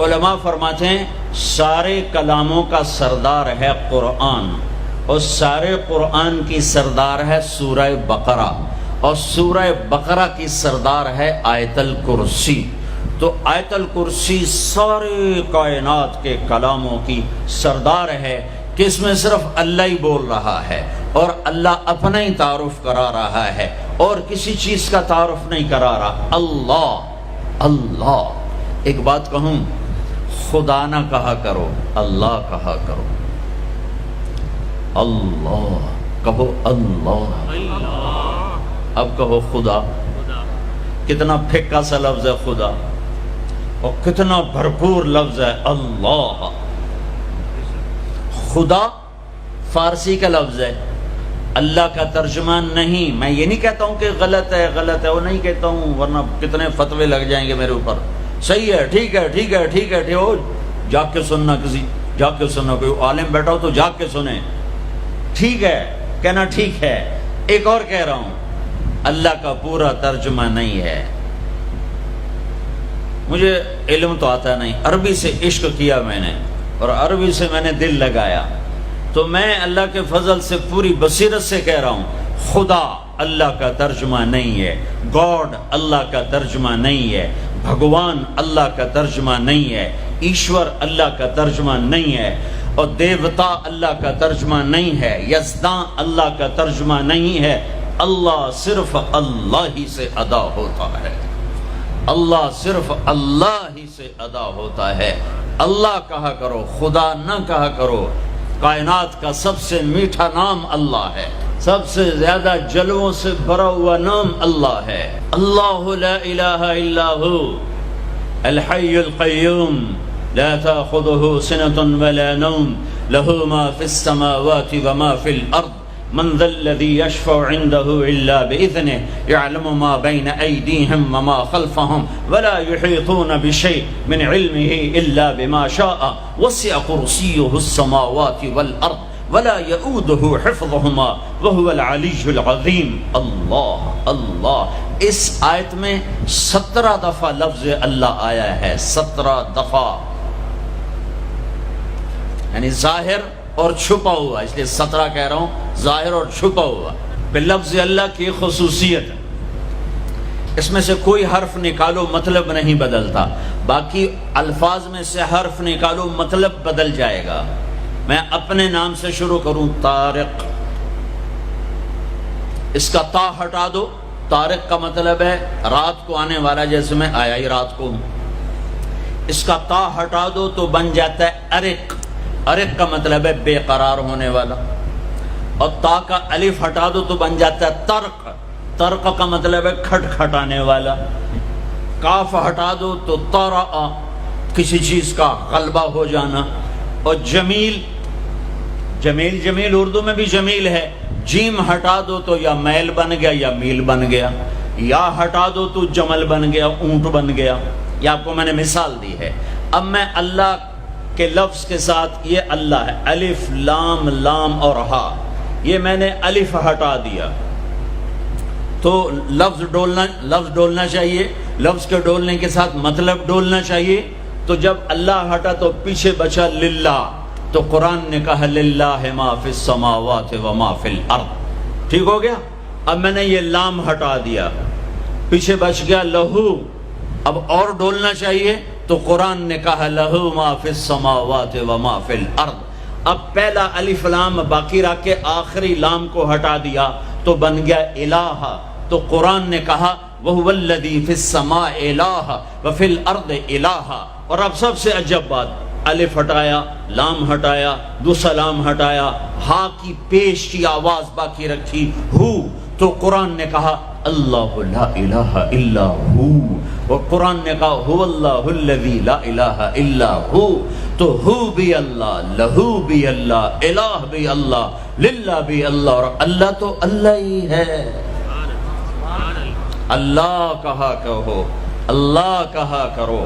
علماء فرماتے ہیں سارے کلاموں کا سردار ہے قرآن، اور سارے قرآن کی سردار ہے سورہ بقرہ، اور سورہ بقرہ کی سردار ہے آیت الکرسی۔ تو آیت الکرسی سارے کائنات کے کلاموں کی سردار ہے کہ اس میں صرف اللہ ہی بول رہا ہے، اور اللہ اپنا ہی تعارف کرا رہا ہے، اور کسی چیز کا تعارف نہیں کرا رہا۔ اللہ اللہ، ایک بات کہوں، خدا نہ کہا کرو، اللہ کہا کرو۔ اللہ کہو، اللہ، اب کہو خدا۔ کتنا پھیکا سا لفظ ہے خدا، اور کتنا بھرپور لفظ ہے اللہ۔ خدا فارسی کا لفظ ہے، اللہ کا ترجمہ نہیں۔ میں یہ نہیں کہتا ہوں کہ غلط ہے، غلط ہے، وہ نہیں کہتا ہوں، ورنہ کتنے فتوے لگ جائیں گے میرے اوپر۔ صحیح ہے، ٹھیک ہے، ٹھیک ہے، ٹھیک ہے، ٹھیک ہو، جا کے سننا، کسی جا کے سننا، کوئی عالم بیٹھا ہو تو جا کے سنیں۔ ٹھیک ہے کہنا، ٹھیک ہے۔ ایک اور کہہ رہا ہوں، اللہ کا پورا ترجمہ نہیں ہے۔ مجھے علم تو آتا نہیں، عربی سے عشق کیا میں نے، اور عربی سے میں نے دل لگایا، تو میں اللہ کے فضل سے پوری بصیرت سے کہہ رہا ہوں، خدا اللہ کا ترجمہ نہیں ہے، گاڈ اللہ کا ترجمہ نہیں ہے، بھگوان اللہ کا ترجمہ نہیں ہے، ایشور اللہ کا ترجمہ نہیں ہے، اور دیوتا اللہ کا ترجمہ نہیں ہے، یزداں اللہ کا ترجمہ نہیں ہے۔ اللہ صرف اللہ ہی سے ادا ہوتا ہے، اللہ صرف اللہ ہی سے ادا ہوتا ہے۔ اللہ کہا کرو، خدا نہ کہا کرو۔ کائنات کا سب سے میٹھا نام اللہ ہے، سب سے زیادہ جلووں سے بھرا ہوا نام اللہ ہے۔ اللہ لا الہ الا ہو الحی القیوم لا تأخذه سنة ولا نوم له ما في السماوات وما في الأرض من ذا الذي يشفع عنده إلا بإذنه يعلم ما بين أيديهم وما خلفهم ولا يحيطون بشيء من علمه إلا بما شاء وسع كرسيه السماوات والأرض ولا يؤوده حفظهما وهو العلي العظيم۔ اللہ اللہ، اس آیت میں 17 دفعہ لفظ اللہ آیا ہے، 17 دفعہ، یعنی ظاہر اور چھپا ہوا، اس لیے 17 کہہ رہا ہوں، ظاہر اور چھپا ہوا۔ پھر لفظ اللہ کی خصوصیت ہے، اس میں سے کوئی حرف نکالو مطلب نہیں بدلتا، باقی الفاظ میں سے حرف نکالو مطلب بدل جائے گا۔ میں اپنے نام سے شروع کروں، طارق، اس کا تا ہٹا دو، طارق کا مطلب ہے رات کو آنے والا، جیسے میں آیا ہی رات کو ہوں۔ اس کا تا ہٹا دو تو بن جاتا ہے ارق، ارق کا مطلب ہے بے قرار ہونے والا، اور تا کا الف ہٹا دو تو بن جاتا ہے طرق، طرق کا مطلب ہے کھٹ کھٹانے والا۔ کاف ہٹا دو تو طرأ، کسی چیز کا غلبہ ہو جانا۔ اور جمیل، جمیل جمیل اردو میں بھی جمیل ہے، جیم ہٹا دو تو یا میل بن گیا یا میل بن گیا، یا ہٹا دو تو جمل بن گیا، اونٹ بن گیا۔ یہ آپ کو میں نے مثال دی ہے۔ اب میں اللہ کے لفظ کے ساتھ، یہ اللہ ہے، الف لام لام اور ہا، یہ میں نے الف ہٹا دیا تو لفظ ڈولنا چاہیے، لفظ کے ڈولنے کے ساتھ مطلب ڈولنا چاہیے۔ تو جب اللہ ہٹا تو پیچھے بچا للہ، تو قرآن نے کہا للہ ما فی السماوات و ما فی الارض، ٹھیک ہو گیا۔ اب میں نے یہ لام ہٹا دیا، پیچھے بچ گیا لہو، اب اور ڈولنا چاہیے، تو قرآن نے کہا لہو ما فی السماوات و ما فی الارض۔ اب پہلا الف لام باقی رکھ کے آخری لام کو ہٹا دیا تو بن گیا الہ، تو قرآن نے کہا وَهُوَ الَّذِي فِي السَّمَاءِ إِلَٰهٌ وَفِي الْأَرْضِ إِلَٰهٌ۔ اور اب سب سے عجب بات، الف ہٹایا، لام ہٹایا، دوسرا لام ہٹایا، ہا کی پیش کی آواز باقی رکھی، ہو، تو قرآن نے کہا اللہ لا الہ الا ہو، اور قرآن نے کہا هو اللہ الذی لا الہ الا ہو، تو ہو بھی اللہ، لہو بھی اللہ، الہ بھی اللہ، للہ بھی اللہ، اور اللہ تو اللہ ہی ہے۔ اللہ کہا کہو، اللہ کہا کرو۔